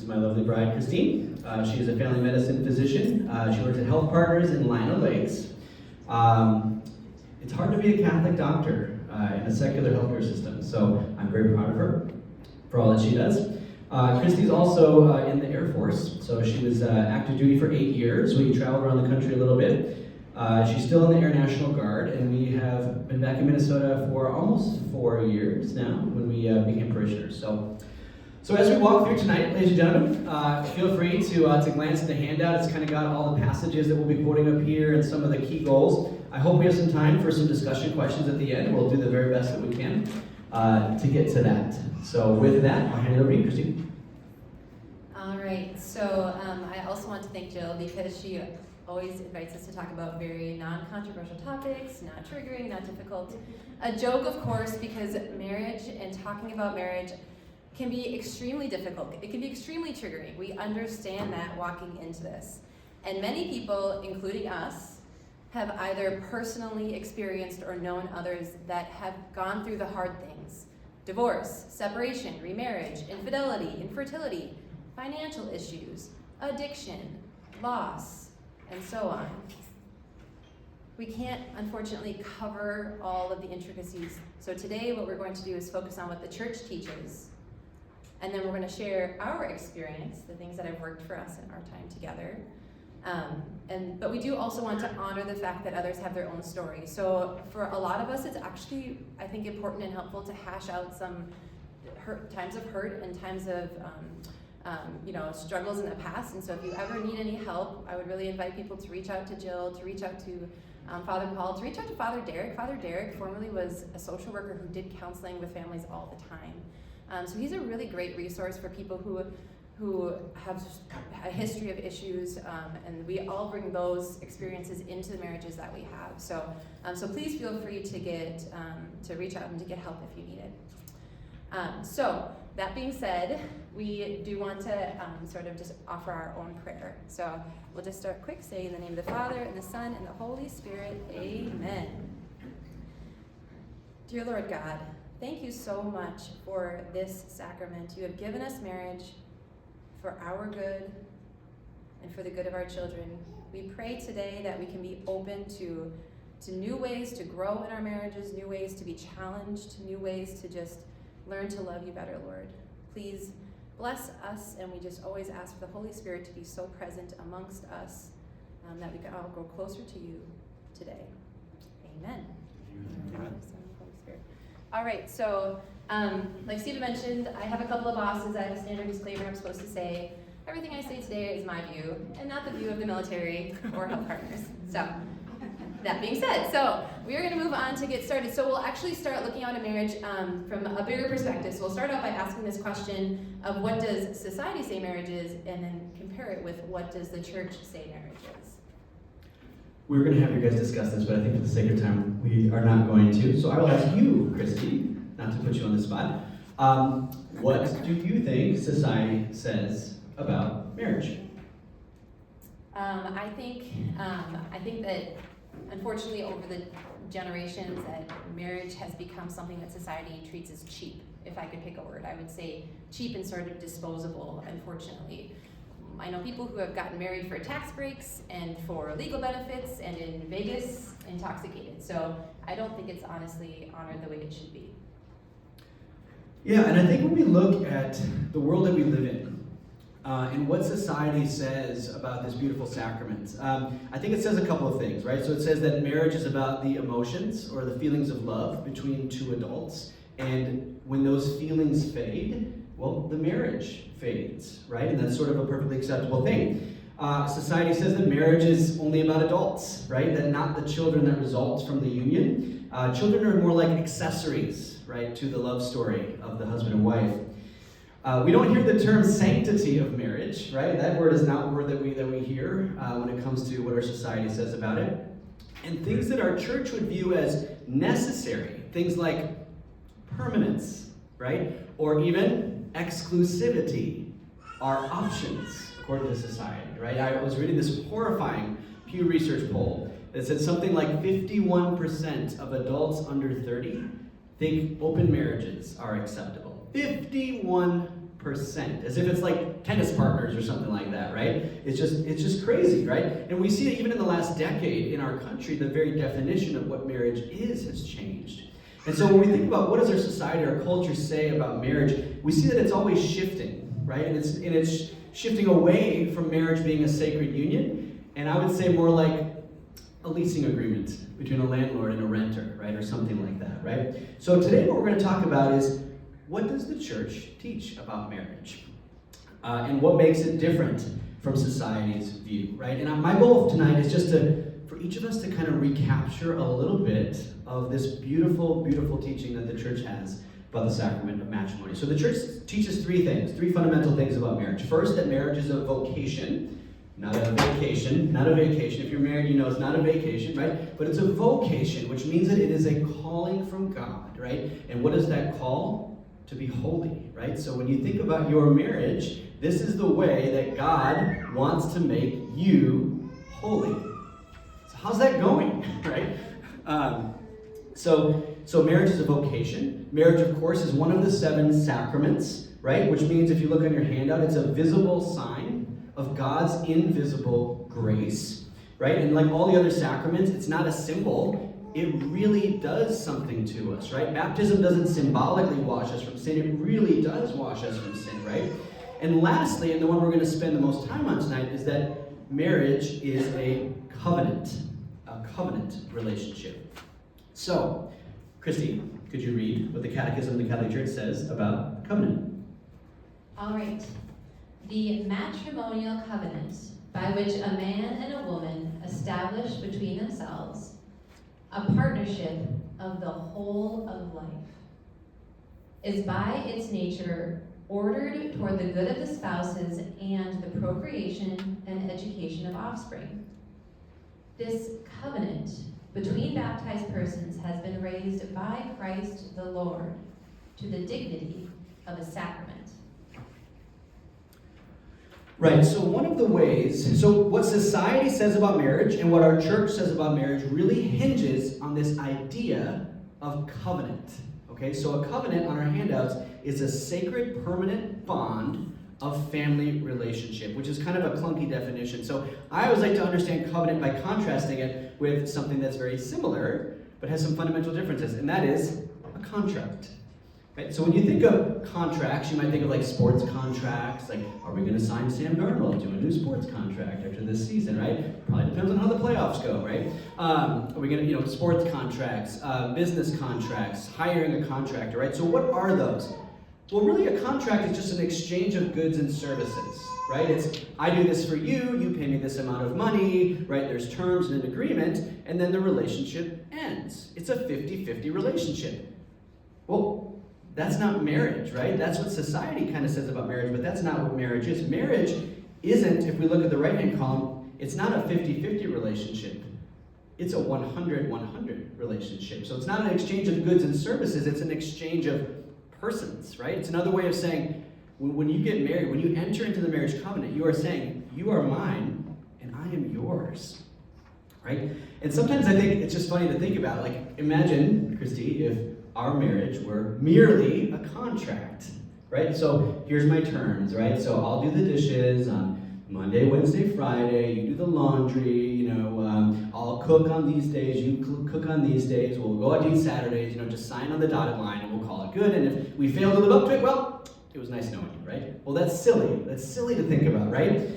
is my lovely bride, Christine. She is a family medicine physician. She works at Health Partners in Lino Lakes. It's hard to be a Catholic doctor in a secular healthcare system, so I'm very proud of her for all that she does. Christy's also in the Air Force, so she was active duty for 8 years. We traveled around the country a little bit. She's still in the Air National Guard, and we have been back in Minnesota for almost 4 years now when we became parishioners. So as we walk through tonight, ladies and gentlemen, feel free to glance at the handout. It's kind of got all the passages that we'll be quoting up here and some of the key goals. I hope we have some time for some discussion questions at the end. We'll do the very best that we can to get to that. So with that, I'll hand it over to you, Christine. All right, so I also want to thank Jill because she always invites us to talk about very non-controversial topics, not triggering, not difficult. A joke, of course, because marriage and talking about marriage can be extremely difficult. It can be extremely triggering. We understand that walking into this. And many people, including us, have either personally experienced or known others that have gone through the hard things. Divorce, separation, remarriage, infidelity, infertility, financial issues, addiction, loss, and so on. We can't, unfortunately, cover all of the intricacies. So today what we're going to do is focus on what the church teaches, and then we're going to share our experience, the things that have worked for us in our time together. But we do also want to honor the fact that others have their own story. So for a lot of us, it's actually, I think, important and helpful to hash out some times of hurt and times of struggles in the past. And so if you ever need any help, I would really invite people to reach out to Jill, to reach out to Father Paul, to reach out to Father Derek. Father Derek formerly was a social worker who did counseling with families all the time. So he's a really great resource for people who have a history of issues, and we all bring those experiences into the marriages that we have. So please feel free to reach out and to get help if you need it. So that being said, we do want to sort of just offer our own prayer. So we'll just start quick, saying in the name of the Father, and the Son, and the Holy Spirit, amen. Dear Lord God, thank you so much for this sacrament. You have given us marriage for our good and for the good of our children. We pray today that we can be open to new ways to grow in our marriages, new ways to be challenged, new ways to just learn to love you better, Lord. Please bless us, and we just always ask for the Holy Spirit to be so present amongst us that we can all grow closer to you today. Amen. Amen. All right, so like Steve mentioned, I have a couple of bosses. I have a standard disclaimer I'm supposed to say. Everything I say today is my view, and not the view of the military or Health Partners. So, that being said, so we are going to move on to get started. So we'll actually start looking at a marriage from a bigger perspective. So we'll start out by asking this question of what does society say marriage is, and then compare it with what does the church say marriage is. We were going to have you guys discuss this, but I think for the sake of time, we are not going to. So I will ask you, Christy, not to put you on the spot, what do you think society says about marriage? I think that unfortunately over the generations that marriage has become something that society treats as cheap. If I could pick a word, I would say cheap and sort of disposable, unfortunately. I know people who have gotten married for tax breaks and for legal benefits, and in Vegas, intoxicated. So I don't think it's honestly honored the way it should be. Yeah, and I think when we look at the world that we live in, and what society says about this beautiful sacrament, I think it says a couple of things, right? So it says that marriage is about the emotions or the feelings of love between two adults, and when those feelings fade, well, the marriage fades, right? And that's sort of a perfectly acceptable thing. Society says that marriage is only about adults, right? That not the children that result from the union. Children are more like accessories, right, to the love story of the husband and wife. We don't hear the term sanctity of marriage, right? That word is not a word that we hear when it comes to what our society says about it. And things that our church would view as necessary, things like permanence, right? Or even exclusivity are options, according to society, right? I was reading this horrifying Pew Research poll that said something like 51% of adults under 30 think open marriages are acceptable. 51%. as if it's like tennis partners or something like that, right? It's just crazy, right? And we see that even in the last decade in our country, the very definition of what marriage is has changed. And so when we think about what does our society, our culture say about marriage, we see that it's always shifting, right? And it's shifting away from marriage being a sacred union, and I would say more like a leasing agreement between a landlord and a renter, right? Or something like that, right? So today what we're going to talk about is, what does the church teach about marriage? And what makes it different from society's view, right? And my goal tonight is just for each of us to kind of recapture a little bit of this beautiful, beautiful teaching that the church has about the sacrament of matrimony. So the church teaches three fundamental things about marriage. First, that marriage is a vocation, not a vacation. Not a vacation. If you're married, you know it's not a vacation, right? But it's a vocation, which means that it is a calling from God, right? And what is that call? To be holy, right? So when you think about your marriage, this is the way that God wants to make you holy. So how's that going, right? So marriage is a vocation. Marriage, of course, is one of the 7 sacraments, right? Which means if you look on your handout, it's a visible sign of God's invisible grace, right? And like all the other sacraments, it's not a symbol. It really does something to us, right? Baptism doesn't symbolically wash us from sin. It really does wash us from sin, right? And lastly, and the one we're going to spend the most time on tonight, is that marriage is a covenant relationship. So, Christy, could you read what the Catechism of the Catholic Church says about covenant? All right. The matrimonial covenant by which a man and a woman establish between themselves a partnership of the whole of life is by its nature ordered toward the good of the spouses and the procreation and education of offspring. This covenant between baptized persons has been raised by Christ the Lord to the dignity of a sacrament. Right, so one of the ways, so what society says about marriage and what our church says about marriage really hinges on this idea of covenant. Okay, so a covenant on our handouts is a sacred permanent bond of family relationship, which is kind of a clunky definition. So I always like to understand covenant by contrasting it with something that's very similar, but has some fundamental differences, and that is a contract. Right? So when you think of contracts, you might think of like sports contracts, like are we going to sign Sam Darnold to a new sports contract after this season, right? Probably depends on how the playoffs go, right? Are we going to, sports contracts, business contracts, hiring a contractor, right? So what are those? Well, really a contract is just an exchange of goods and services, right? It's, I do this for you, you pay me this amount of money, right? There's terms and an agreement, and then the relationship ends. It's a 50-50 relationship. Well, that's not marriage, right? That's what society kind of says about marriage, but that's not what marriage is. Marriage isn't, if we look at the right-hand column, it's not a 50-50 relationship. It's a 100-100 relationship. So it's not an exchange of goods and services, it's an exchange of persons, right? It's another way of saying, when you get married, when you enter into the marriage covenant, you are saying, you are mine and I am yours, right? And sometimes I think it's just funny to think about, like, imagine, Christy, if our marriage were merely a contract, right? So here's my terms, right? So I'll do the dishes on Monday, Wednesday, Friday. You do the laundry, I'll cook on these days. You cook on these days. We'll go out to eat Saturdays, just sign on the dotted line and we'll call it good. And if we fail to live up to it, well, it was nice knowing you, right? Well, that's silly. That's silly to think about, right?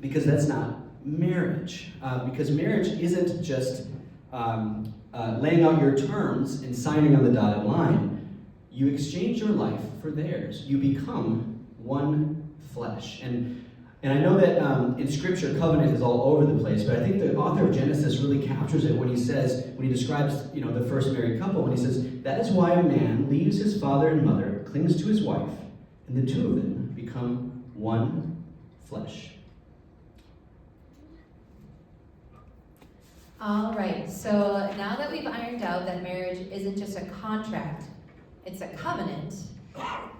Because that's not marriage. Because marriage isn't just laying out your terms and signing on the dotted line. You exchange your life for theirs. You become one flesh. And I know that in Scripture, covenant is all over the place, but I think the author of Genesis really captures it when he describes, the first married couple, when he says, that is why a man leaves his father and mother, clings to his wife, and the two of them become one flesh. All right, so now that we've ironed out that marriage isn't just a contract, it's a covenant,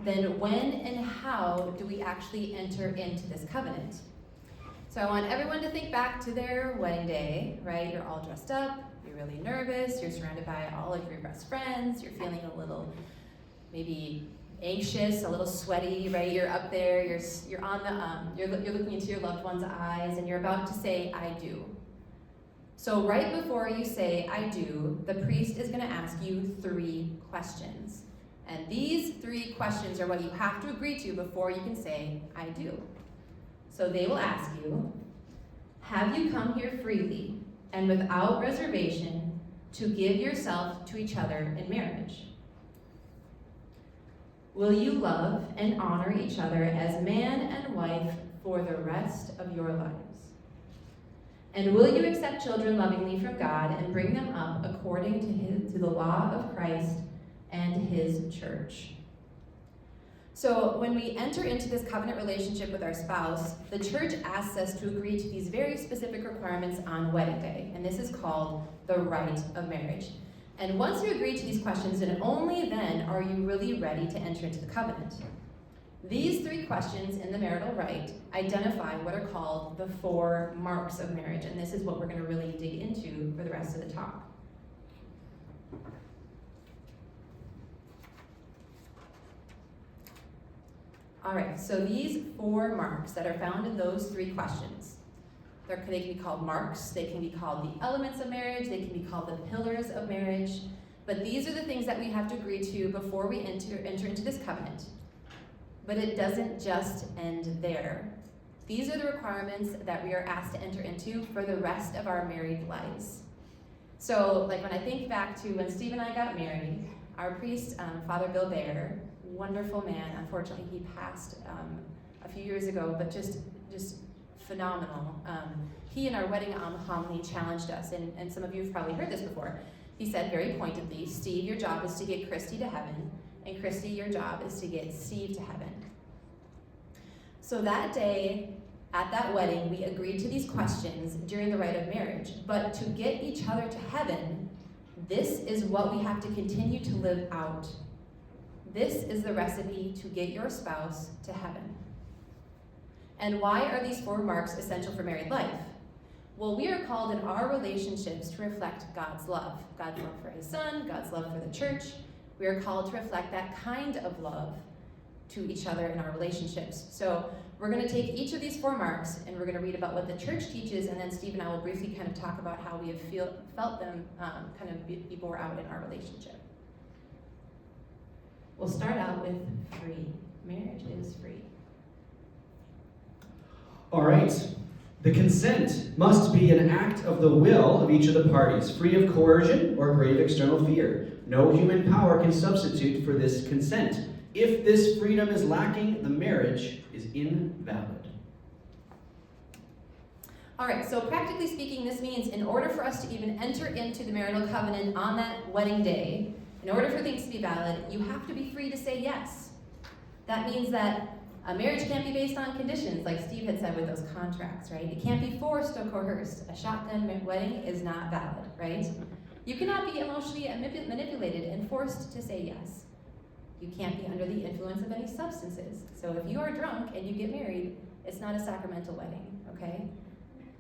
then when and how do we actually enter into this covenant? So I want everyone to think back to their wedding day, right? You're all dressed up, you're really nervous, you're surrounded by all of your best friends, you're feeling a little maybe anxious, a little sweaty, right? You're up there, you're on the, you're looking into your loved one's eyes, and you're about to say, I do. So right before you say, I do, the priest is going to ask you 3 questions. And these 3 questions are what you have to agree to before you can say, I do. So they will ask you, have you come here freely and without reservation to give yourself to each other in marriage? Will you love and honor each other as man and wife for the rest of your lives? And will you accept children lovingly from God and bring them up according to the law of Christ and his church? So when we enter into this covenant relationship with our spouse, the church asks us to agree to these very specific requirements on wedding day, and this is called the rite of marriage. And once you agree to these questions, and only then are you really ready to enter into the covenant. These 3 questions in the marital rite identify what are called the 4 marks of marriage, and this is what we're going to really dig into for the rest of the talk. All right, so these 4 marks that are found in those 3 questions, they can be called marks, they can be called the elements of marriage, they can be called the pillars of marriage, but these are the things that we have to agree to before we enter into this covenant. But it doesn't just end there. These are the requirements that we are asked to enter into for the rest of our married lives. So, like when I think back to when Steve and I got married, our priest, Father Bill Baer, wonderful man. Unfortunately, he passed a few years ago, but just phenomenal. He in our wedding homily challenged us, and some of you have probably heard this before. He said very pointedly, Steve, your job is to get Christy to heaven, and Christy, your job is to get Steve to heaven. So that day, at that wedding, we agreed to these questions during the rite of marriage. But to get each other to heaven, this is what we have to continue to live out. This is the recipe to get your spouse to heaven. And why are these 4 marks essential for married life? Well, we are called in our relationships to reflect God's love for his son, God's love for the church. We are called to reflect that kind of love to each other in our relationships. So we're going to take each of these 4 marks and we're going to read about what the church teaches, and then Steve and I will briefly kind of talk about how we have felt them kind of be bore out in our relationship. We'll start out with free. Marriage is free. All right. The consent must be an act of the will of each of the parties, free of coercion or grave external fear. No human power can substitute for this consent. If this freedom is lacking, the marriage is invalid. All right, so practically speaking, this means in order for us to even enter into the marital covenant on that wedding day, in order for things to be valid, you have to be free to say yes. That means that a marriage can't be based on conditions, like Steve had said with those contracts, right? It can't be forced or coerced. A shotgun wedding is not valid, right? You cannot be emotionally manipulated and forced to say yes. You can't be under the influence of any substances. So if you are drunk and you get married, it's not a sacramental wedding, okay?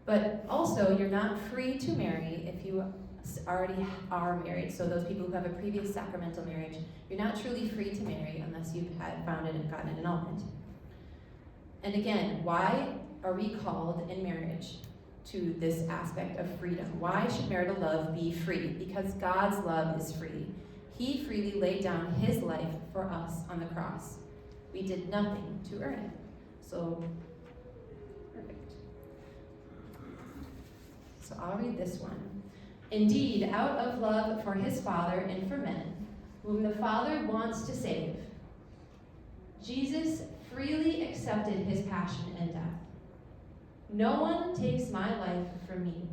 But also, you're not free to marry if you already are married. So those people who have a previous sacramental marriage, you're not truly free to marry unless you've found it and gotten an annulment. And again, why are we called in marriage to this aspect of freedom? Why should marital love be free? Because God's love is free. He freely laid down his life for us on the cross. We did nothing to earn it. So, perfect. So I'll read this one. Indeed, out of love for his Father and for men, whom the Father wants to save, Jesus freely accepted his passion and death. No one takes my life from me,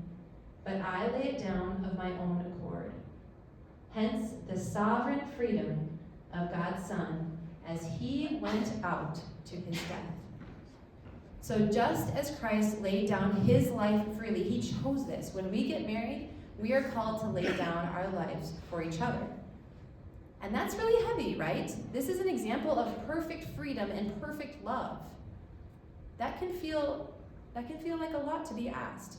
but I lay it down of my own accord. Hence the sovereign freedom of God's Son as he went out to his death. So just as Christ laid down his life freely, he chose this. When we get married, we are called to lay down our lives for each other. And that's really heavy, right? This is an example of perfect freedom and perfect love. That can feel like a lot to be asked.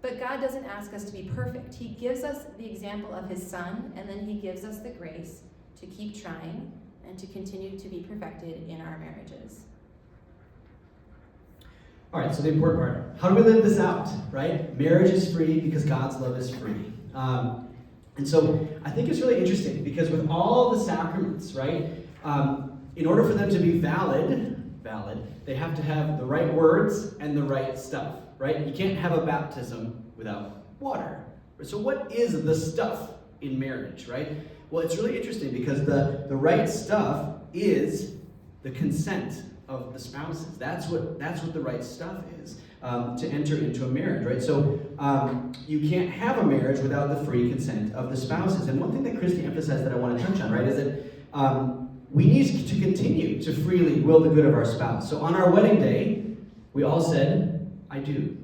But God doesn't ask us to be perfect. He gives us the example of his Son, and then he gives us the grace to keep trying and to continue to be perfected in our marriages. All right, so the important part. How do we live this out, right? Marriage is free because God's love is free. And so I think it's really interesting because with all the sacraments, right, in order for them to be valid, they have to have the right words and the right stuff, right? You can't have a baptism without water. So what is the stuff in marriage, right? Well, it's really interesting because the right stuff is the consent of the spouses. That's what the right stuff is to enter into a marriage, right? So you can't have a marriage without the free consent of the spouses. And one thing that Christy emphasized that I want to touch on, right, is that we need to continue to freely will the good of our spouse. So on our wedding day, we all said, I do.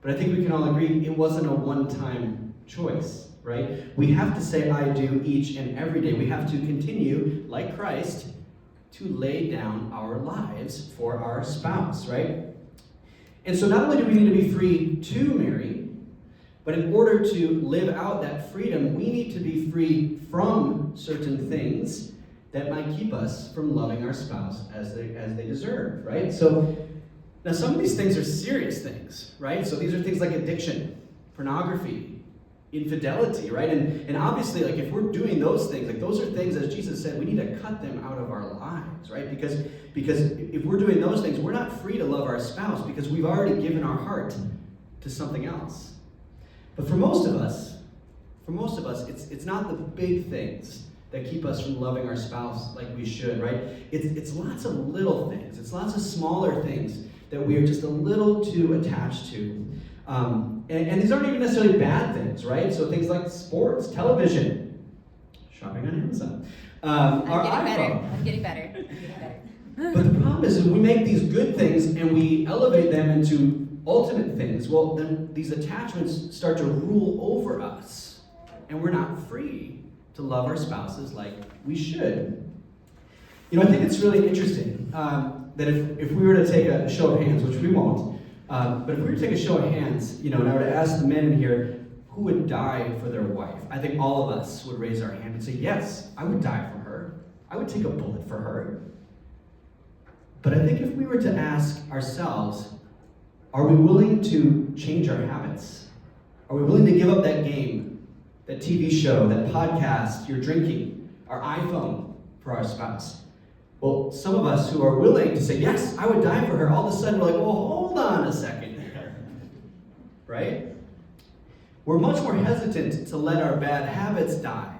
But I think we can all agree it wasn't a one-time choice, right? We have to say I do each and every day. We have to continue, like Christ, to lay down our lives for our spouse, right? And so not only do we need to be free to marry, but in order to live out that freedom, we need to be free from certain things that might keep us from loving our spouse as they deserve, right? So now some of these things are serious things, right? So these are things like addiction, pornography, infidelity, right? And obviously, like if we're doing those things, like those are things, as Jesus said, we need to cut them out of our lives, right? Because if we're doing those things, we're not free to love our spouse because we've already given our heart to something else. But for most of us, it's not the big things that keep us from loving our spouse like we should, right? It's lots of little things. It's lots of smaller things that we are just a little too attached to. And these aren't even necessarily bad things, right? So things like sports, television, shopping on Amazon, our iPhone. I'm getting better. But the problem is we make these good things and we elevate them into ultimate things. Well, then these attachments start to rule over us, and we're not free to love our spouses like we should. You know, I think it's really interesting that if we were to take a show of hands, which we won't, but if we were to take a show of hands, you know, and I were to ask the men in here, who would die for their wife? I think all of us would raise our hand and say, yes, I would die for her. I would take a bullet for her. But I think if we were to ask ourselves, are we willing to change our habits? Are we willing to give up that game, that TV show, that podcast, your drinking, our iPhone for our spouse? Well, some of us who are willing to say, yes, I would die for her, all of a sudden we're like, well, hold on a second. Right? We're much more hesitant to let our bad habits die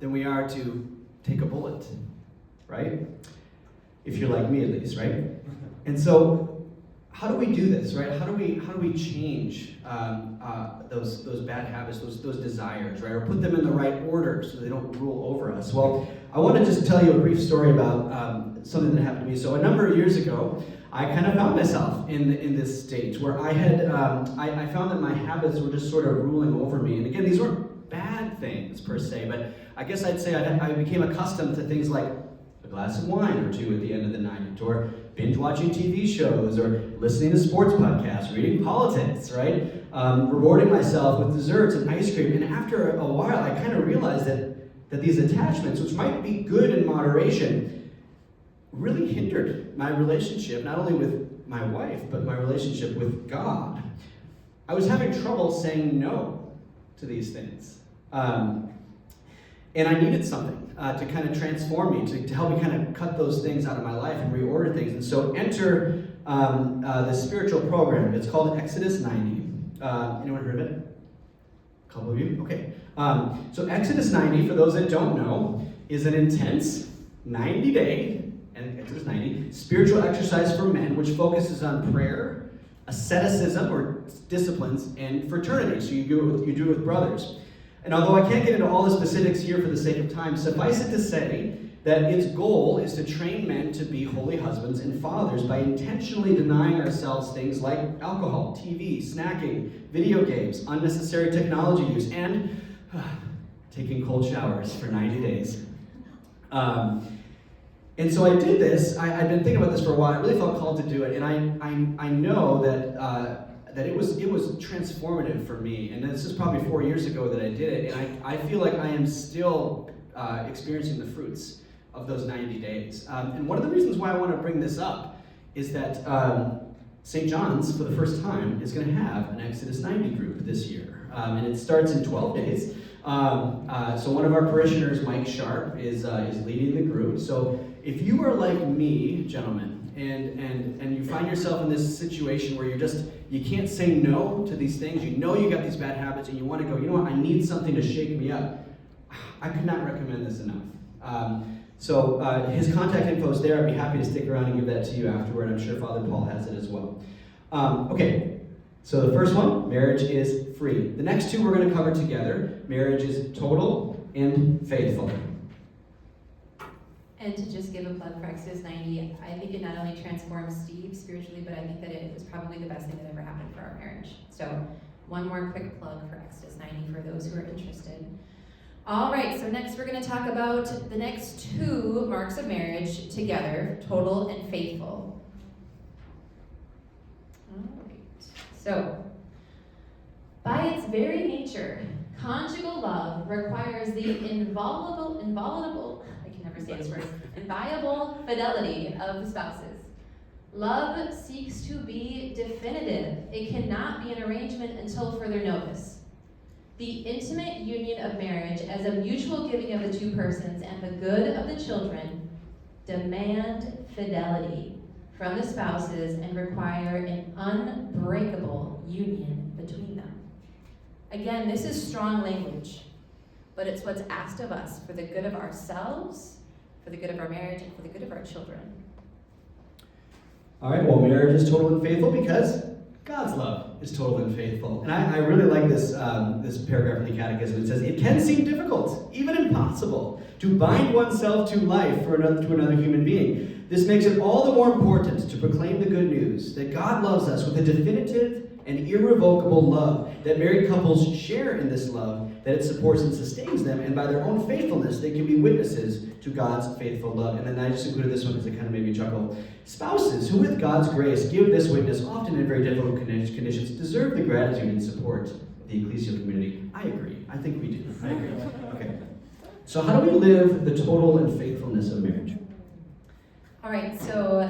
than we are to take a bullet. Right? If you're like me, at least, right? And so, how do we do this, right? How do we change those bad habits, those desires, right? Or put them in the right order so they don't rule over us? Well, I want to just tell you a brief story about something that happened to me. So a number of years ago, I kind of found myself in this stage where I had I found that my habits were just sort of ruling over me. And again, these weren't bad things per se, but I guess I'd say I became accustomed to things like a glass of wine or two at the end of the night, or binge watching TV shows, or listening to sports podcasts, reading politics, right? Rewarding myself with desserts and ice cream. And after a while, I kind of realized that these attachments, which might be good in moderation, really hindered my relationship, not only with my wife, but my relationship with God. I was having trouble saying no to these things. And I needed something to kind of transform me, to help me kind of cut those things out of my life and reorder things. And so enter the spiritual program. It's called Exodus 90. Anyone heard of it? A couple of you? Okay. So Exodus 90, for those that don't know, is an intense 90-day, and Exodus 90, spiritual exercise for men, which focuses on prayer, asceticism, or disciplines, and fraternity. So you do it with brothers. And although I can't get into all the specifics here for the sake of time, suffice it to say that its goal is to train men to be holy husbands and fathers by intentionally denying ourselves things like alcohol, TV, snacking, video games, unnecessary technology use, and taking cold showers for 90 days. And so I did this. I'd been thinking about this for a while. I really felt called to do it, and I know that it was transformative for me. And this is probably 4 years ago that I did it, and I feel like I am still experiencing the fruits of those 90 days. And one of the reasons why I want to bring this up is that St. John's, for the first time, is going to have an Exodus 90 group this year. And it starts in 12 days. So one of our parishioners, Mike Sharp, is leading the group. So if you are like me, gentlemen, and you find yourself in this situation where you can't say no to these things, you know you got these bad habits, and you want to go, you know what, I need something to shake me up, I could not recommend this enough. So his contact info is there. I'd be happy to stick around and give that to you afterward. I'm sure Father Paul has it as well. Okay, so the first one, marriage is free. The next two we're going to cover together. Marriage is total and faithful. And to just give a plug for Exodus 90, I think it not only transforms Steve spiritually, but I think that it was probably the best thing that ever happened for our marriage. So one more quick plug for Exodus 90 for those who are interested. All right, so next we're going to talk about the next two marks of marriage together, total and faithful. All right, so by its very nature, conjugal love requires the inviolable fidelity of the spouses. Love seeks to be definitive. It cannot be an arrangement until further notice. The intimate union of marriage as a mutual giving of the two persons and the good of the children demand fidelity from the spouses and require an unbreakable union between them. Again, this is strong language, but it's what's asked of us for the good of ourselves, for the good of our marriage, and for the good of our children. All right, well, marriage is total and faithful because God's love is total and faithful. And I really like this paragraph in the Catechism. It says, it can seem difficult, even impossible, to bind oneself to life to another human being. This makes it all the more important to proclaim the good news that God loves us with a definitive and irrevocable love, that married couples share in this love, that it supports and sustains them, and by their own faithfulness, they can be witnesses to God's faithful love. And then I just included this one because it kind of made me chuckle. Spouses who, with God's grace, give this witness, often in very difficult conditions, deserve the gratitude and support of the ecclesial community. I agree. I think we do. I agree. Okay. So how do we live the total and faithfulness of marriage? All right, so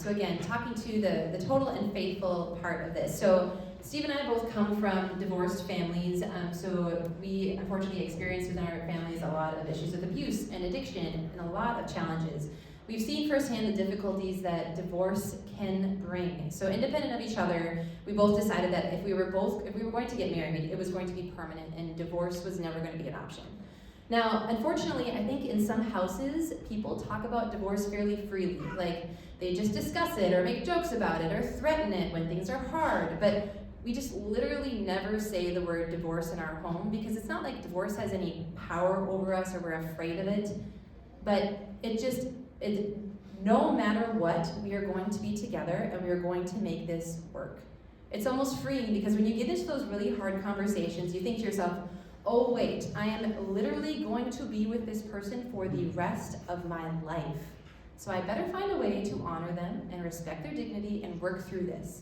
again, talking to the total and faithful part of this. So Steve and I both come from divorced families, so we unfortunately experienced within our families a lot of issues with abuse and addiction and a lot of challenges. We've seen firsthand the difficulties that divorce can bring. So independent of each other, we both decided that if we were going to get married, it was going to be permanent, and divorce was never going to be an option. Now, unfortunately, I think in some houses, people talk about divorce fairly freely. Like, they just discuss it or make jokes about it or threaten it when things are hard. But we just literally never say the word divorce in our home because it's not like divorce has any power over us or we're afraid of it. But no matter what, we are going to be together and we are going to make this work. It's almost freeing because when you get into those really hard conversations, you think to yourself, oh wait, I am literally going to be with this person for the rest of my life. So I better find a way to honor them and respect their dignity and work through this.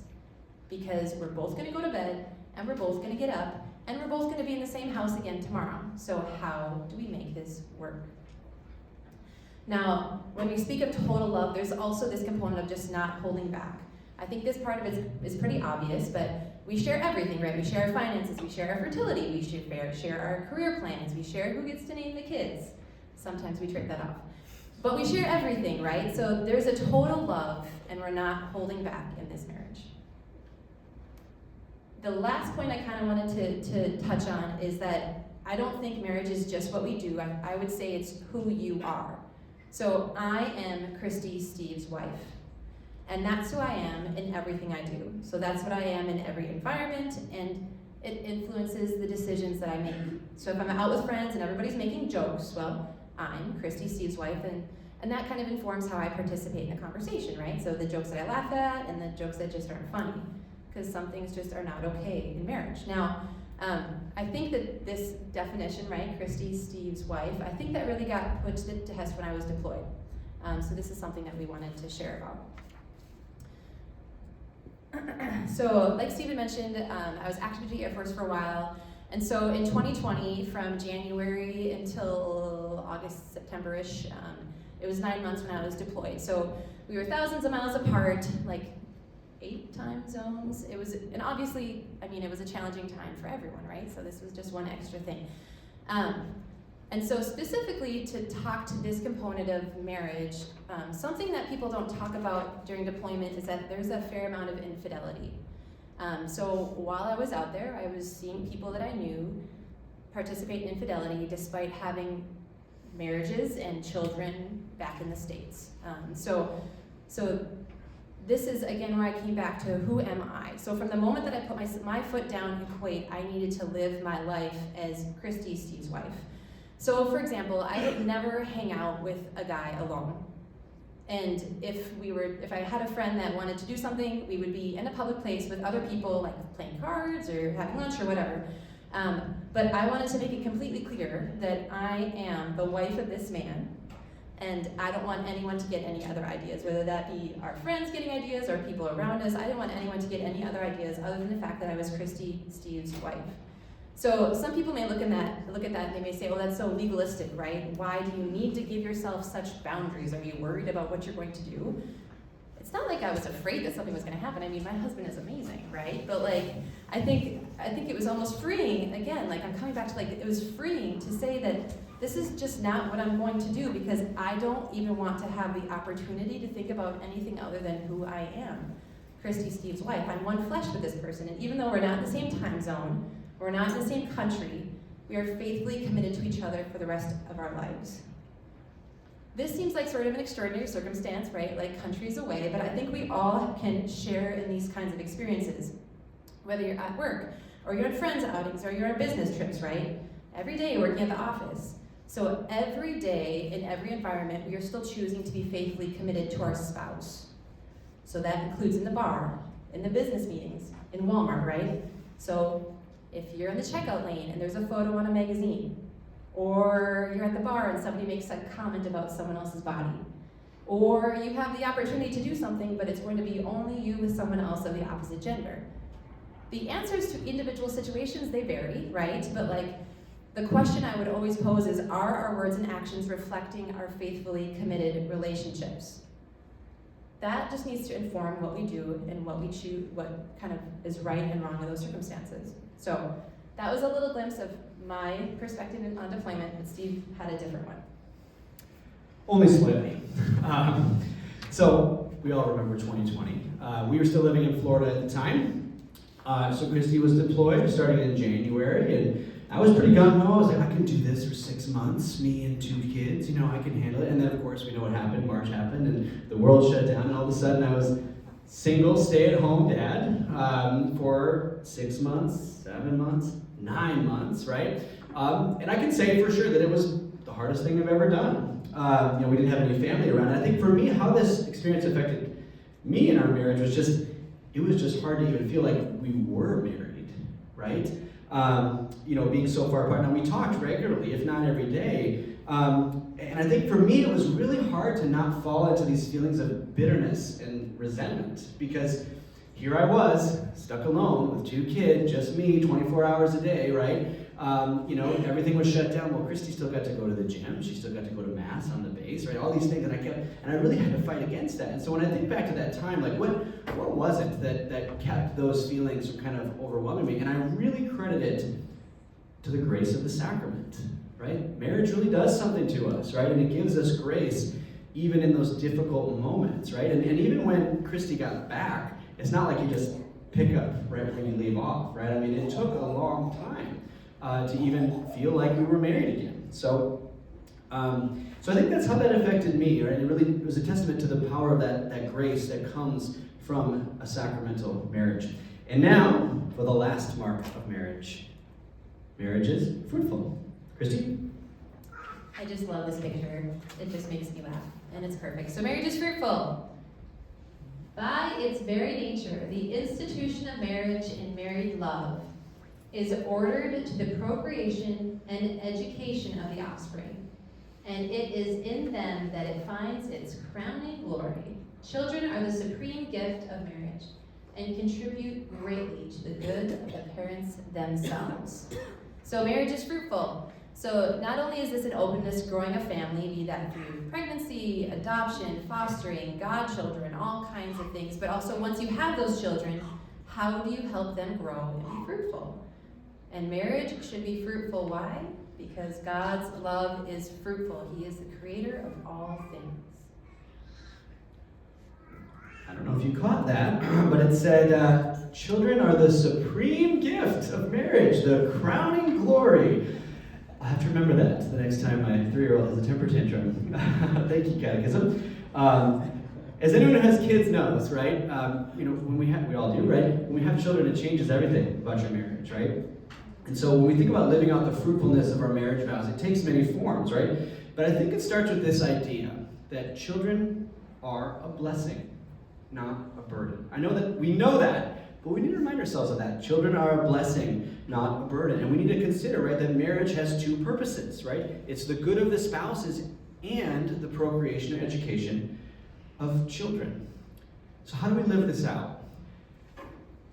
Because we're both going to go to bed, and we're both going to get up, and we're both going to be in the same house again tomorrow. So how do we make this work? Now, when we speak of total love, there's also this component of just not holding back. I think this part of it is pretty obvious, but we share everything, right? We share our finances, we share our fertility, we share our career plans, we share who gets to name the kids. Sometimes we trade that off. But we share everything, right? So there's a total love, and we're not holding back in this marriage. The last point I kind of wanted to touch on is that I don't think marriage is just what we do. I would say it's who you are. So I am Christy, Steve's wife. And that's who I am in everything I do. So that's what I am in every environment, and it influences the decisions that I make. So if I'm out with friends and everybody's making jokes, well, I'm Christy, Steve's wife, and that kind of informs how I participate in the conversation, right? So the jokes that I laugh at and the jokes that just aren't funny, because some things just are not okay in marriage. Now, I think that this definition, right, Christy, Steve's wife, I think that really got put to the test when I was deployed. So this is something that we wanted to share about. So, like Stephen mentioned, I was active duty Air Force for a while, and so in 2020, from January until August, September-ish, It was 9 months when I was deployed. So we were thousands of miles apart, like 8 time zones. And obviously, I mean, it was a challenging time for everyone, right? So this was just one extra thing. And so specifically to talk to this component of marriage, something that people don't talk about during deployment is that there's a fair amount of infidelity. So while I was out there, I was seeing people that I knew participate in infidelity despite having marriages and children back in the States. So this is, again, where I came back to who am I? So from the moment that I put my foot down in Kuwait, I needed to live my life as Christy, Steve's wife. So for example, I would never hang out with a guy alone. And if I had a friend that wanted to do something, we would be in a public place with other people, like playing cards or having lunch or whatever. But I wanted to make it completely clear that I am the wife of this man, and I don't want anyone to get any other ideas, whether that be our friends getting ideas or people around us. I didn't want anyone to get any other ideas other than the fact that I was Christy, Steve's wife. So some people may look at that and they may say, oh, that's so legalistic, right? Why do you need to give yourself such boundaries? Are you worried about what you're going to do? It's not like I was afraid that something was going to happen. I mean, my husband is amazing, right? But like, I think it was almost freeing, again, like I'm coming back to like, it was freeing to say that this is just not what I'm going to do, because I don't even want to have the opportunity to think about anything other than who I am. Christy, Steve's wife. I'm one flesh with this person, and even though we're not in the same time zone, we're not in the same country, we are faithfully committed to each other for the rest of our lives. This seems like sort of an extraordinary circumstance, right? Like countries away, but I think we all can share in these kinds of experiences. Whether you're at work, or you're at friends' outings, or you're on business trips, right? Every day you're working at the office. So every day, in every environment, we are still choosing to be faithfully committed to our spouse. So that includes in the bar, in the business meetings, in Walmart, right? So if you're in the checkout lane and there's a photo on a magazine, or you're at the bar and somebody makes a comment about someone else's body, or you have the opportunity to do something, but it's going to be only you with someone else of the opposite gender. The answers to individual situations, they vary, right? But like, the question I would always pose is, are our words and actions reflecting our faithfully committed relationships? That just needs to inform what we do and what we choose, what kind of is right and wrong in those circumstances. So that was a little glimpse of my perspective on deployment, but Steve had a different one. Only slightly. So we all remember 2020. We were still living in Florida at the time. So Christy was deployed starting in January, and I was pretty gung-ho. I was like, I can do this for 6 months, me and 2 kids, I can handle it. And then of course we know what happened, March happened, and the world shut down, and all of a sudden I was single, stay-at-home dad for 6 months, 7 months, 9 months, right? And I can say for sure that it was the hardest thing I've ever done. We didn't have any family around. And I think for me, how this experience affected me in our marriage was it was just hard to even feel like we were married, right? Being so far apart. Now we talked regularly, if not every day. And I think for me, it was really hard to not fall into these feelings of bitterness and resentment, because here I was, stuck alone with 2 kids, just me, 24 hours a day, right? Everything was shut down. Well, Christy still got to go to the gym. She still got to go to mass on the base, right? All these things, and I really had to fight against that. And so when I think back to that time, like what was it that kept those feelings from kind of overwhelming me? And I really credit it to the grace of the sacrament, right? Marriage really does something to us, right? And it gives us grace even in those difficult moments, right? And even when Christy got back, it's not like you just pick up right when you leave off, right? I mean, it took a long time to even feel like we were married again. So I think that's how that affected me, right? It was a testament to the power of that grace that comes from a sacramental marriage. And now, for the last mark of marriage. Marriage is fruitful. Christy? I just love this picture. It just makes me laugh, and it's perfect. So marriage is fruitful. By its very nature, the institution of marriage and married love is ordered to the procreation and education of the offspring, and it is in them that it finds its crowning glory. Children are the supreme gift of marriage and contribute greatly to the good of the parents themselves. So marriage is fruitful. So not only is this an openness to growing a family, be that through pregnancy, adoption, fostering, godchildren, all kinds of things, but also once you have those children, how do you help them grow and be fruitful? And marriage should be fruitful. Why? Because God's love is fruitful. He is the creator of all things. I don't know if you caught that, but it said, children are the supreme gift of marriage, the crowning glory. I'll have to remember that the next time my 3-year-old has a temper tantrum. Thank you, Catechism. As anyone who has kids knows, right? When we all do, right? When we have children, it changes everything about your marriage, right? And so when we think about living out the fruitfulness of our marriage vows, it takes many forms, right? But I think it starts with this idea that children are a blessing, not a burden. I know that we know that, but we need to remind ourselves of that. Children are a blessing, not a burden. And we need to consider, right, that marriage has two purposes, right? It's the good of the spouses and the procreation and education of children. So how do we live this out?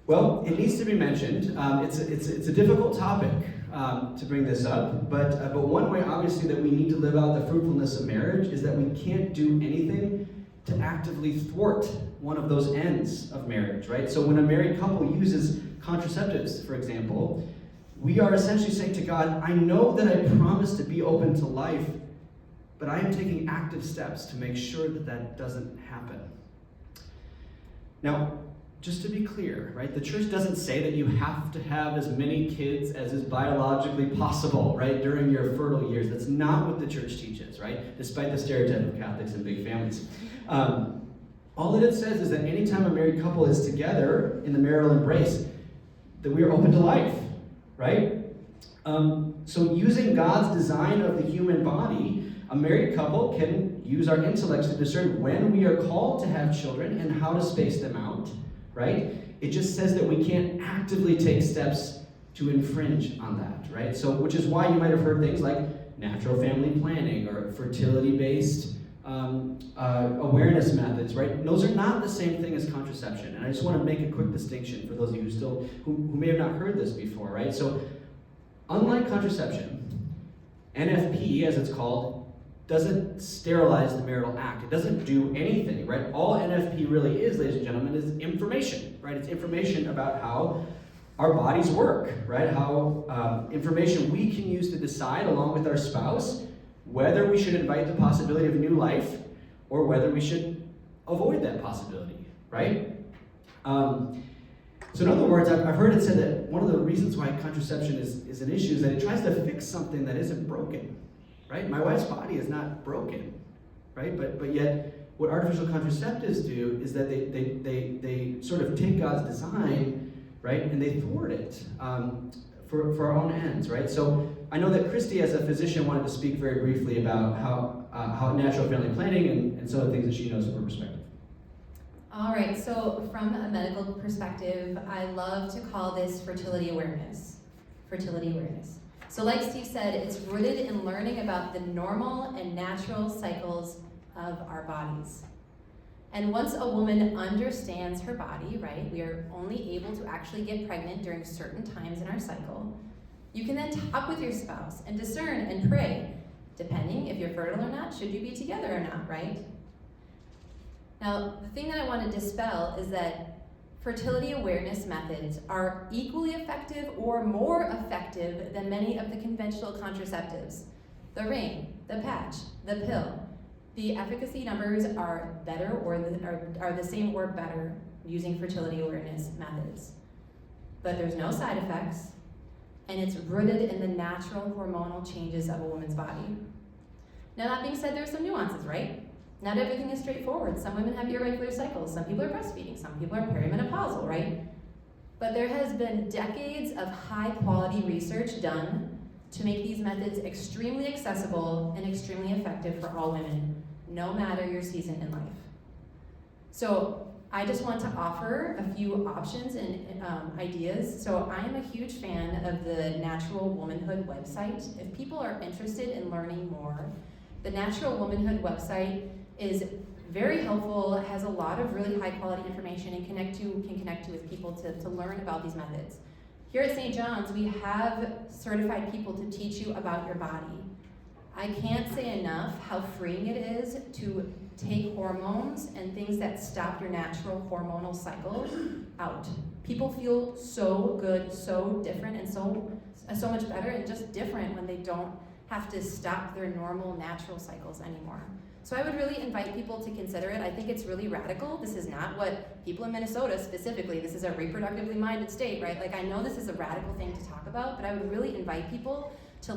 Well, it needs to be mentioned. It's a difficult topic to bring this up, but one way, obviously, that we need to live out the fruitfulness of marriage is that we can't do anything to actively thwart one of those ends of marriage, right? So when a married couple uses contraceptives, for example, we are essentially saying to God, I know that I promised to be open to life, but I am taking active steps to make sure that that doesn't happen. Now, just to be clear, right, the church doesn't say that you have to have as many kids as is biologically possible, right, during your fertile years. That's not what the church teaches, right, despite the stereotype of Catholics and big families. All that it says is that anytime a married couple is together in the marital embrace, that we are open to life, right? So using God's design of the human body, a married couple can use our intellects to discern when we are called to have children and how to space them out, right? It just says that we can't actively take steps to infringe on that, right? So, which is why you might have heard things like natural family planning or fertility-based awareness methods, right? And those are not the same thing as contraception. And I just want to make a quick distinction for those of you who may have not heard this before, right? So, unlike contraception, NFP, as it's called, doesn't sterilize the marital act. It doesn't do anything, right? All NFP really is, ladies and gentlemen, is information, right? It's information about how our bodies work, right? How information we can use to decide, along with our spouse, whether we should invite the possibility of a new life or whether we should avoid that possibility, right? So in other words, I've heard it said that one of the reasons why contraception is an issue is that it tries to fix something that isn't broken. Right? My wife's body is not broken, right? But yet, what artificial contraceptives do is that they sort of take God's design, right, and they thwart it for our own ends, right? So I know that Christy, as a physician, wanted to speak very briefly about how natural family planning and some of the things that she knows from her perspective. All right, so from a medical perspective, I love to call this fertility awareness. Fertility awareness. So like Steve said, it's rooted in learning about the normal and natural cycles of our bodies. And once a woman understands her body, right, we are only able to actually get pregnant during certain times in our cycle, you can then talk with your spouse and discern and pray, depending if you're fertile or not, should you be together or not, right? Now, the thing that I want to dispel is that fertility awareness methods are equally effective or more effective than many of the conventional contraceptives. The ring, the patch, the pill. The efficacy numbers are better or are the same or better using fertility awareness methods. But there's no side effects, and it's rooted in the natural hormonal changes of a woman's body. Now that being said, there's some nuances, right? Not everything is straightforward. Some women have irregular cycles. Some people are breastfeeding. Some people are perimenopausal, right? But there has been decades of high-quality research done to make these methods extremely accessible and extremely effective for all women, no matter your season in life. So I just want to offer a few options and ideas. So I am a huge fan of the Natural Womanhood website. If people are interested in learning more, the Natural Womanhood website is very helpful, has a lot of really high quality information, and can connect you with people to learn about these methods. Here at St. John's, we have certified people to teach you about your body. I can't say enough how freeing it is to take hormones and things that stop your natural hormonal cycle out. People feel so good, so different, and so much better and just different when they don't have to stop their normal natural cycles anymore. So I would really invite people to consider it. I think it's really radical. This is not what people in Minnesota specifically, this is a reproductively minded state, right? Like, I know this is a radical thing to talk about, but I would really invite people to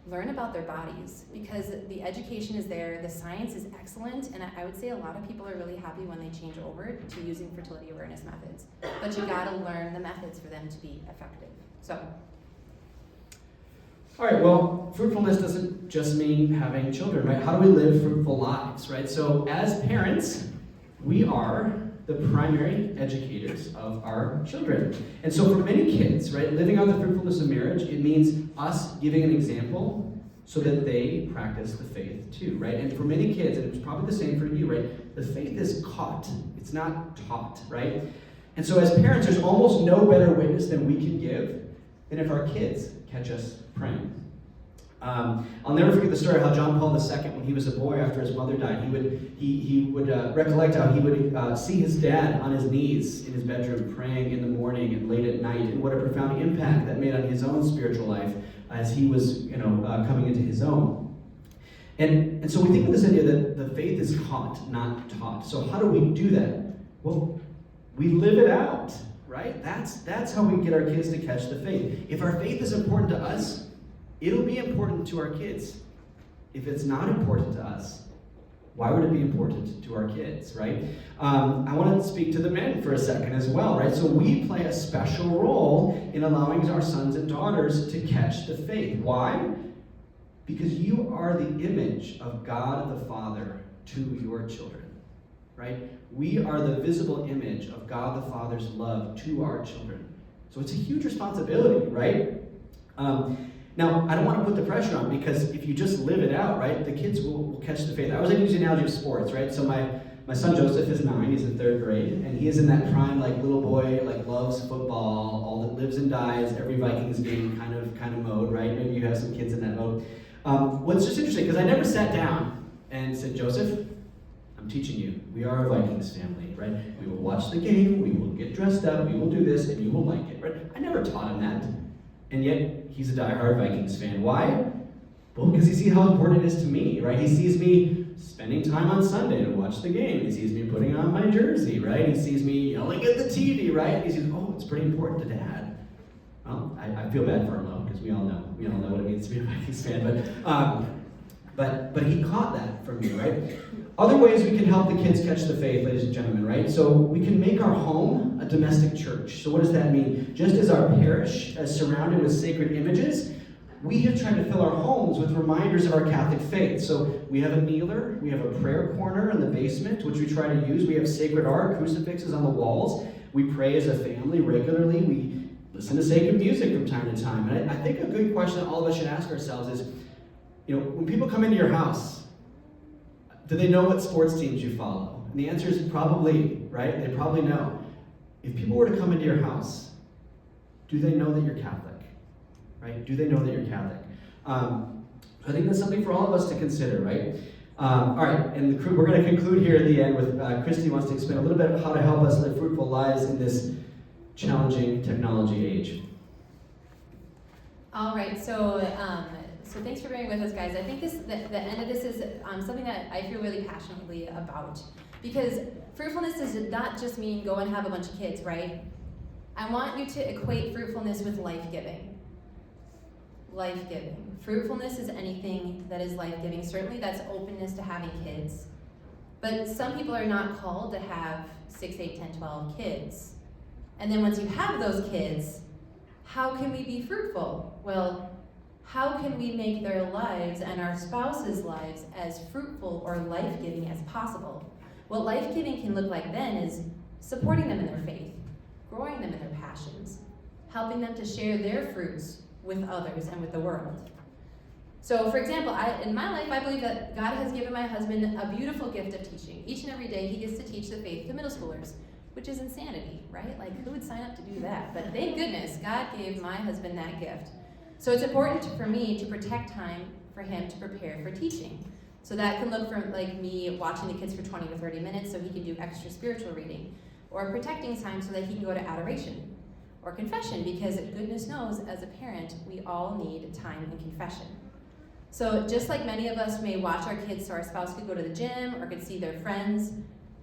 learn about their bodies, because the education is there, the science is excellent, and I would say a lot of people are really happy when they change over to using fertility awareness methods. But you gotta learn the methods for them to be effective. So. All right, well, fruitfulness doesn't just mean having children, right? How do we live fruitful lives, right? So as parents, we are the primary educators of our children. And so for many kids, right, living out the fruitfulness of marriage, it means us giving an example so that they practice the faith too, right? And for many kids, and it's probably the same for you, right, the faith is caught, it's not taught, right? And so as parents, there's almost no better witness than we can give than if our kids catch us praying. I'll never forget the story of how John Paul II, when he was a boy after his mother died, he would recollect how he would see his dad on his knees in his bedroom praying in the morning and late at night, and what a profound impact that made on his own spiritual life as he was, coming into his own. And so we think of this idea that the faith is caught, not taught. So how do we do that? Well, we live it out, right? That's how we get our kids to catch the faith. If our faith is important to us, it'll be important to our kids. If it's not important to us, why would it be important to our kids, right? I want to speak to the men for a second as well, right? So we play a special role in allowing our sons and daughters to catch the faith. Why? Because you are the image of God the Father to your children, right? We are the visible image of God the Father's love to our children. So it's a huge responsibility, right? Now, I don't want to put the pressure on, because if you just live it out, right, the kids will catch the faith. I always like to use the analogy of sports, right? So my son Joseph is 9, he's in 3rd grade, and he is in that prime, little boy, loves football, all that lives and dies, every Vikings game kind of mode, right? Maybe you have some kids in that mode. What's just interesting, because I never sat down and said, Joseph, I'm teaching you, we are a Vikings family, right? We will watch the game, we will get dressed up, we will do this, and you will like it, right? I never taught him that. And yet, he's a diehard Vikings fan. Why? Well, because he sees how important it is to me, right? He sees me spending time on Sunday to watch the game. He sees me putting on my jersey, right? He sees me yelling at the TV, right? He sees, oh, it's pretty important to Dad. Well, I feel bad for him, though, because we all know what it means to be a Vikings fan. But he caught that from me, right? Other ways we can help the kids catch the faith, ladies and gentlemen, right? So we can make our home a domestic church. So what does that mean? Just as our parish is surrounded with sacred images, we have tried to fill our homes with reminders of our Catholic faith. So we have a kneeler, we have a prayer corner in the basement, which we try to use. We have sacred art, crucifixes on the walls. We pray as a family regularly. We listen to sacred music from time to time. And I think a good question that all of us should ask ourselves is, when people come into your house, do they know what sports teams you follow? And the answer is probably, right? They probably know. If people were to come into your house, do they know that you're Catholic? Right? Do they know that you're Catholic? I think that's something for all of us to consider, right? All right, and we're going to conclude here at the end with Christy wants to explain a little bit about how to help us live fruitful lives in this challenging technology age. All right, so thanks for bearing with us, guys. I think the end of this is something that I feel really passionately about, because fruitfulness does not just mean go and have a bunch of kids, right? I want you to equate fruitfulness with life-giving. Life-giving. Fruitfulness is anything that is life-giving. Certainly that's openness to having kids. But some people are not called to have 6, 8, 10, 12 kids. And then once you have those kids, how can we be fruitful? Well, how can we make their lives and our spouses' lives as fruitful or life-giving as possible? What life-giving can look like then is supporting them in their faith, growing them in their passions, helping them to share their fruits with others and with the world. So, for example, in my life, I believe that God has given my husband a beautiful gift of teaching. Each and every day, he gets to teach the faith to middle schoolers. which is insanity, right? Like, who would sign up to do that? But thank goodness, God gave my husband that gift. So it's important for me to protect time for him to prepare for teaching. So that can look for like me watching the kids for 20 to 30 minutes so he can do extra spiritual reading, or protecting time so that he can go to adoration or confession, because goodness knows, as a parent, we all need time in confession. So just like many of us may watch our kids so our spouse could go to the gym or could see their friends,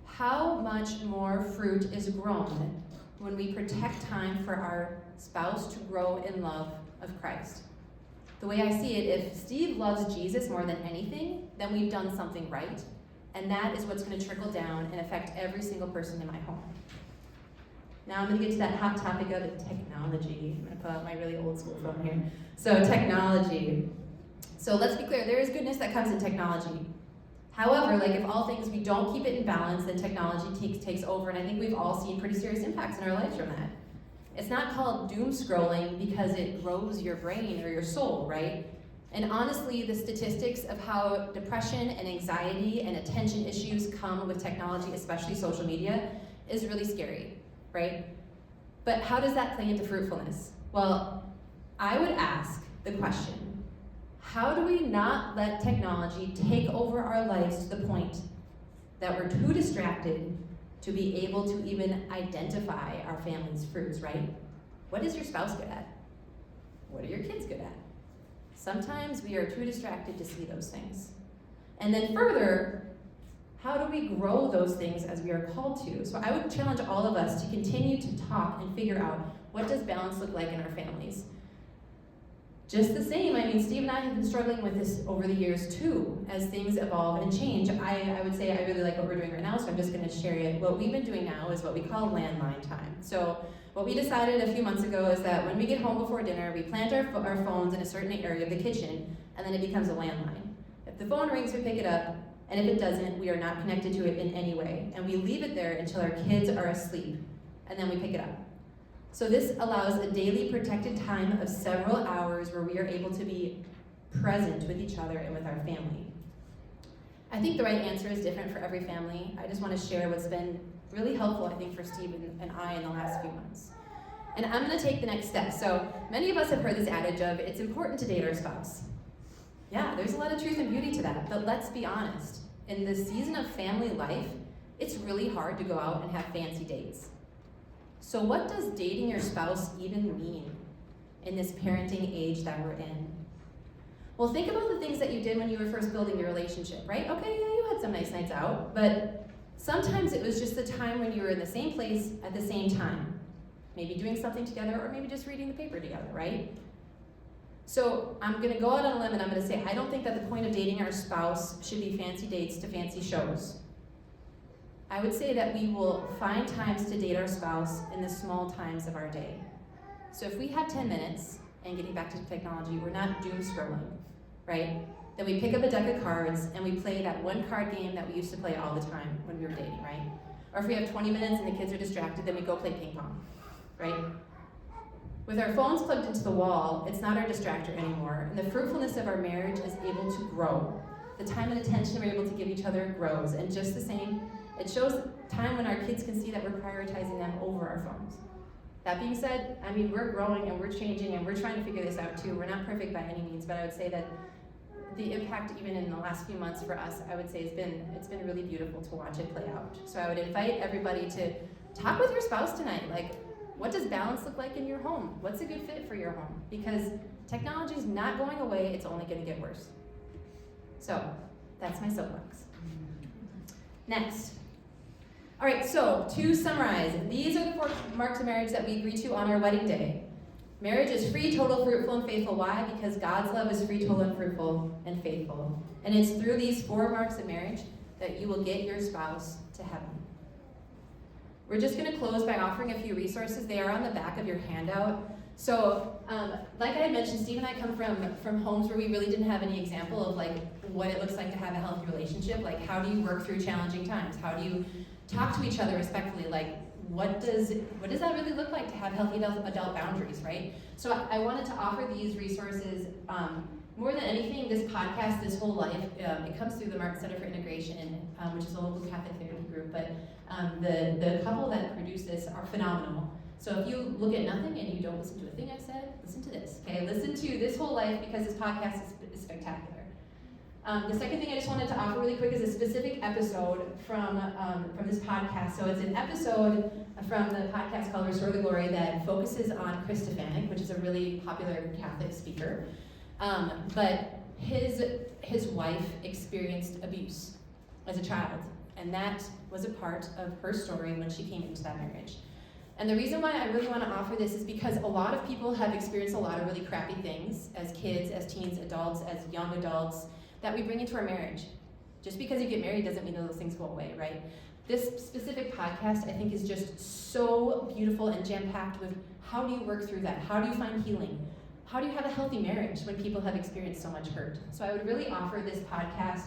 how much more fruit is grown when we protect time for our spouse to grow in love of Christ? The way I see it, if Steve loves Jesus more than anything, then we've done something right. And that is what's going to trickle down and affect every single person in my home. Now I'm going to get to that hot topic of technology. I'm going to put out my really old school phone here. So technology. So let's be clear, there is goodness that comes in technology. However, like if all things, we don't keep it in balance, then technology takes over, and I think we've all seen pretty serious impacts in our lives from that. It's not called doom scrolling because it grows your brain or your soul, right? And honestly, the statistics of how depression and anxiety and attention issues come with technology, especially social media, is really scary, right? But how does that play into fruitfulness? Well, I would ask the question, how do we not let technology take over our lives to the point that we're too distracted to be able to even identify our family's fruits, right? What is your spouse good at? What are your kids good at? Sometimes we are too distracted to see those things. And then further, how do we grow those things as we are called to? So I would challenge all of us to continue to talk and figure out, what does balance look like in our families? Just the same, I mean, Steve and I have been struggling with this over the years too, as things evolve and change. I would say I really like what we're doing right now, so I'm just gonna share it. What we've been doing now is what we call landline time. So what we decided a few months ago is that when we get home before dinner, we plant our phones in a certain area of the kitchen, and then it becomes a landline. If the phone rings, we pick it up, and if it doesn't, we are not connected to it in any way. And we leave it there until our kids are asleep, and then we pick it up. So this allows a daily protected time of several hours where we are able to be present with each other and with our family. I think the right answer is different for every family. I just want to share what's been really helpful, I think, for Steve and I in the last few months. And I'm going to take the next step. So many of us have heard this adage of, it's important to date our spouse. Yeah, there's a lot of truth and beauty to that, but let's be honest. In the season of family life, it's really hard to go out and have fancy dates. So what does dating your spouse even mean in this parenting age that we're in? Well, think about the things that you did when you were first building your relationship, right? Okay, yeah, you had some nice nights out, but sometimes it was just the time when you were in the same place at the same time. Maybe doing something together, or maybe just reading the paper together, right? So I'm gonna go out on a limb and I'm gonna say, I don't think that the point of dating our spouse should be fancy dates to fancy shows. I would say that we will find times to date our spouse in the small times of our day. So if we have 10 minutes, and getting back to technology, we're not doom scrolling, right? Then we pick up a deck of cards and we play that one card game that we used to play all the time when we were dating, right? Or if we have 20 minutes and the kids are distracted, then we go play ping pong, right? With our phones plugged into the wall, it's not our distractor anymore, and the fruitfulness of our marriage is able to grow. The time and attention we're able to give each other grows, and just the same, it shows time when our kids can see that we're prioritizing them over our phones. That being said, I mean, we're growing and we're changing and we're trying to figure this out too. We're not perfect by any means, but I would say that the impact even in the last few months for us, I would say it's been really beautiful to watch it play out. So I would invite everybody to talk with your spouse tonight. Like, what does balance look like in your home? What's a good fit for your home? Because technology is not going away, it's only gonna get worse. So, that's my soapbox. Next. All right, so to summarize, these are the 4 marks of marriage that we agree to on our wedding day. Marriage is free, total, fruitful, and faithful. Why? Because God's love is free, total, and fruitful, and faithful. And it's through these 4 marks of marriage that you will get your spouse to heaven. We're just going to close by offering a few resources. They are on the back of your handout. So, like I had mentioned, Steve and I come from homes where we really didn't have any example of like what it looks like to have a healthy relationship. Like, how do you work through challenging times? How do you talk to each other respectfully? Like, what does that really look like to have healthy adult boundaries, right? So I wanted to offer these resources. More than anything, this podcast, This Whole Life, it comes through the Martin Center for Integration, which is a local Catholic therapy group. But the couple that produced introduced this are phenomenal. So if you look at nothing and you don't listen to a thing I've said, listen to this, okay? Listen to this whole life because this podcast is spectacular. The second thing I just wanted to offer really quick is a specific episode from this podcast. So it's an episode from the podcast called Restore the Glory that focuses on Christy Brosko, which is a really popular Catholic speaker. But his wife experienced abuse as a child, and that was a part of her story when she came into that marriage. And the reason why I really want to offer this is because a lot of people have experienced a lot of really crappy things as kids, as teens, adults, as young adults, that we bring into our marriage. Just because you get married doesn't mean that those things go away, right? This specific podcast, I think, is just so beautiful and jam-packed with how do you work through that? How do you find healing? How do you have a healthy marriage when people have experienced so much hurt? So I would really offer this podcast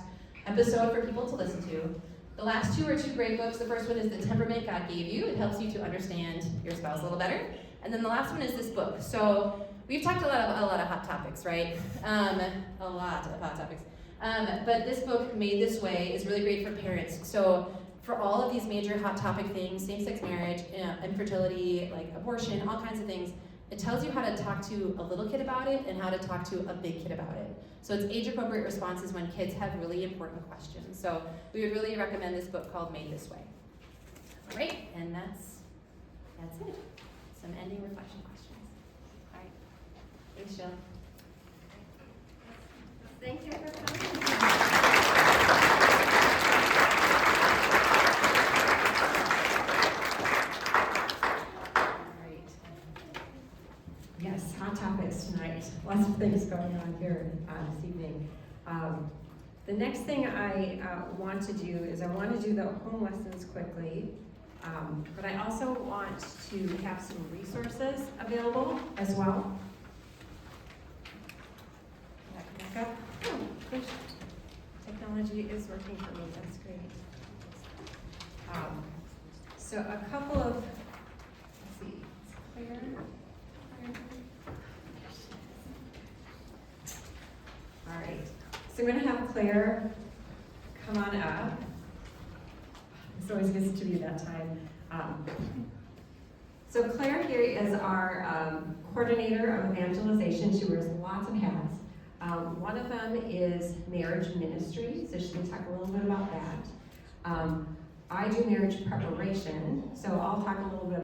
episode for people to listen to. The last two are two great books. The first one is The Temperament God Gave You. It helps you to understand your spouse a little better. And then the last one is this book. So we've talked a lot of hot topics, right? A lot of hot topics. But this book, Made This Way, is really great for parents. So for all of these major hot topic things, same-sex marriage, infertility, like abortion, all kinds of things, it tells you how to talk to a little kid about it and how to talk to a big kid about it. So it's age-appropriate responses when kids have really important questions. So we would really recommend this book called Made This Way. All right, and that's it. Some ending reflection questions. All right, thanks, Jill. Thank you for coming. Yes, hot topics tonight. Lots of things going on here this evening. The next thing I want to do is I want to do the home lessons quickly, but I also want to have some resources available as well. Back up. Oh, good. Technology is working for me. That's great. So a couple of, let's see, Claire. All right, so I'm going to have Claire come on up. It's always good to be that time. So Claire here is our coordinator of evangelization. She wears lots of hats. One of them is marriage ministry, so she can talk a little bit about that. I do marriage preparation, so I'll talk a little bit